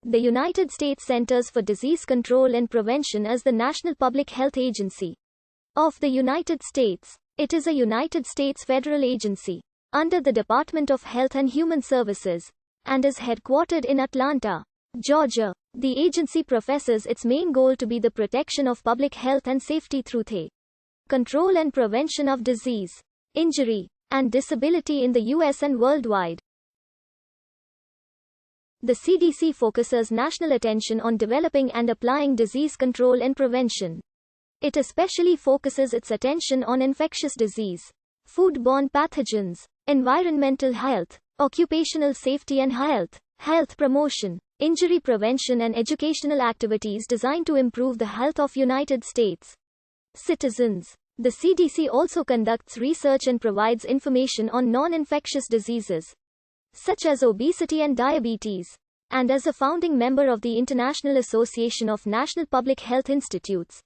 The United States Centers for Disease Control and Prevention is the national public health agency of the United States. It is a United States federal agency under the Department of Health and Human Services and is headquartered in Atlanta, Georgia. The agency professes its main goal to be the protection of public health and safety through the control and prevention of disease, injury, and disability in the U.S. and worldwide. The CDC focuses national attention on developing and applying disease control and prevention. It especially focuses its attention on infectious disease, foodborne pathogens, environmental health, occupational safety and health promotion, injury prevention and educational activities designed to improve the health of United States citizens. The CDC also conducts research and provides information on non-infectious diseases, such as obesity and diabetes, and as a founding member of the International Association of National Public Health Institutes.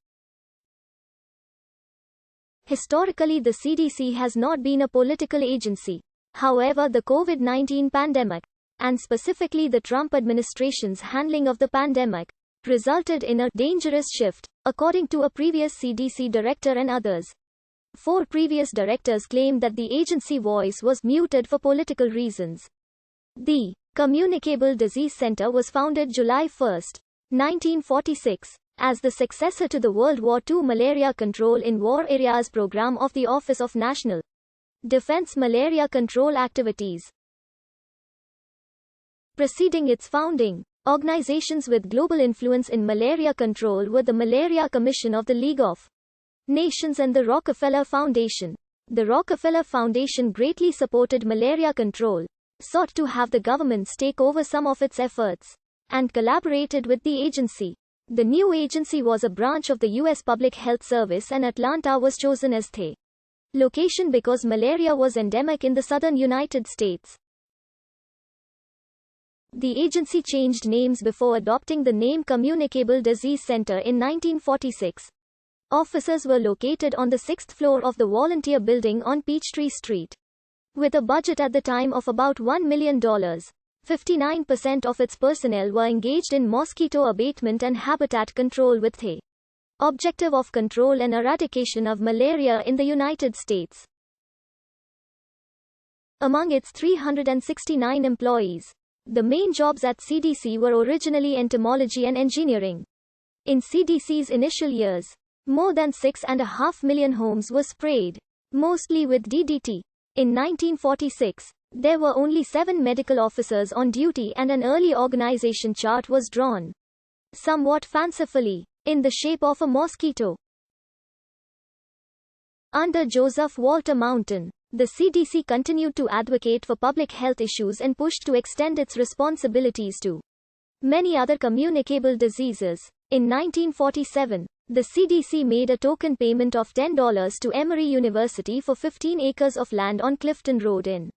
Historically, the CDC has not been a political agency. However, the COVID-19 pandemic, and specifically the Trump administration's handling of the pandemic, resulted in a dangerous shift, according to a previous CDC director and others. 4 previous directors claimed that the agency voice was muted for political reasons. The Communicable Disease Center was founded July 1, 1946, as the successor to the World War II Malaria Control in War Areas program of the Office of National Defense Malaria Control Activities. Preceding its founding, organizations with global influence in malaria control were the Malaria Commission of the League of Nations and the Rockefeller Foundation. The Rockefeller Foundation greatly supported malaria control, sought to have the governments take over some of its efforts, and collaborated with the agency. The new agency was a branch of the U.S. Public Health Service, and Atlanta was chosen as the location because malaria was endemic in the southern United States. The agency changed names before adopting the name Communicable Disease Center in 1946. Offices were located on the 6th floor of the Volunteer Building on Peachtree Street. With a budget at the time of about $1 million, 59% of its personnel were engaged in mosquito abatement and habitat control with the objective of control and eradication of malaria in the United States. Among its 369 employees, the main jobs at CDC were originally entomology and engineering. In CDC's initial years, more than 6.5 million homes were sprayed, mostly with DDT. In 1946, there were only 7 medical officers on duty and an early organization chart was drawn, somewhat fancifully, in the shape of a mosquito. Under Joseph Walter Mountain, the CDC continued to advocate for public health issues and pushed to extend its responsibilities to many other communicable diseases. In 1947, the CDC made a token payment of $10 to Emory University for 15 acres of land on Clifton Road in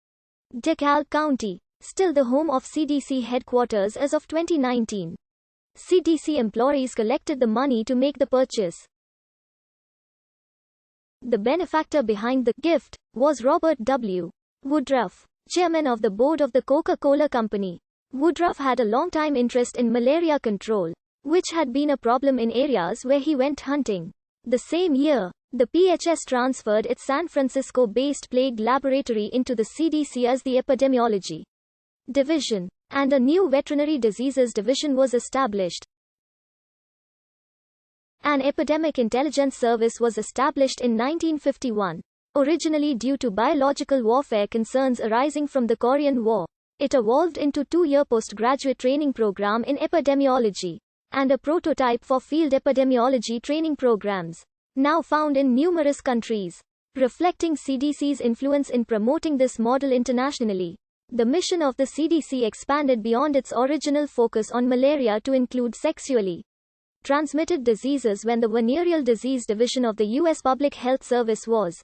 DeKalb County, still the home of CDC headquarters as of 2019. CDC employees collected the money to make the purchase. The benefactor behind the gift was Robert W. Woodruff, chairman of the board of the Coca-Cola Company. Woodruff had a long-time interest in malaria control, which had been a problem in areas where he went hunting. The same year, the PHS transferred its San Francisco-based plague laboratory into the CDC as the Epidemiology Division, and a new Veterinary Diseases Division was established. An Epidemic Intelligence Service was established in 1951. Originally due to biological warfare concerns arising from the Korean War, it evolved into a 2-year postgraduate training program in epidemiology, and a prototype for field epidemiology training programs, now found in numerous countries. Reflecting CDC's influence in promoting this model internationally, the mission of the CDC expanded beyond its original focus on malaria to include sexually transmitted diseases when the Venereal Disease Division of the U.S. Public Health Service was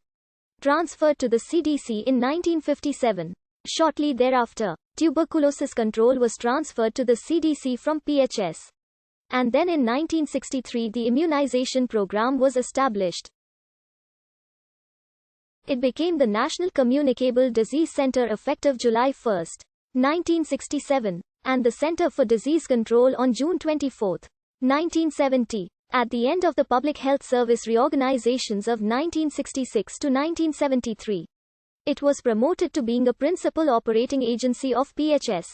transferred to the CDC in 1957. Shortly thereafter, tuberculosis control was transferred to the CDC from PHS. And then in 1963 the immunization program was established. It became the National Communicable Disease Center effective July 1, 1967, and the Center for Disease Control on June 24, 1970. At the end of the Public Health Service reorganizations of 1966 to 1973, it was promoted to being a principal operating agency of PHS.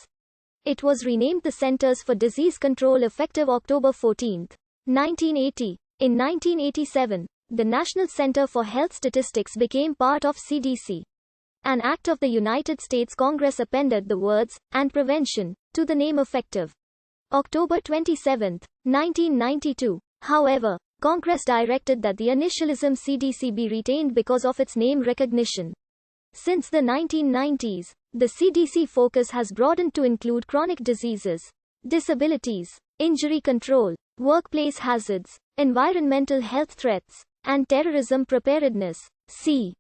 It was renamed the Centers for Disease Control effective October 14, 1980. In 1987, the National Center for Health Statistics became part of CDC. An act of the United States Congress appended the words, "and prevention," to the name effective October 27, 1992. However, Congress directed that the initialism CDC be retained because of its name recognition. Since the 1990s, the CDC focus has broadened to include chronic diseases, disabilities, injury control, workplace hazards, environmental health threats, and terrorism preparedness. C.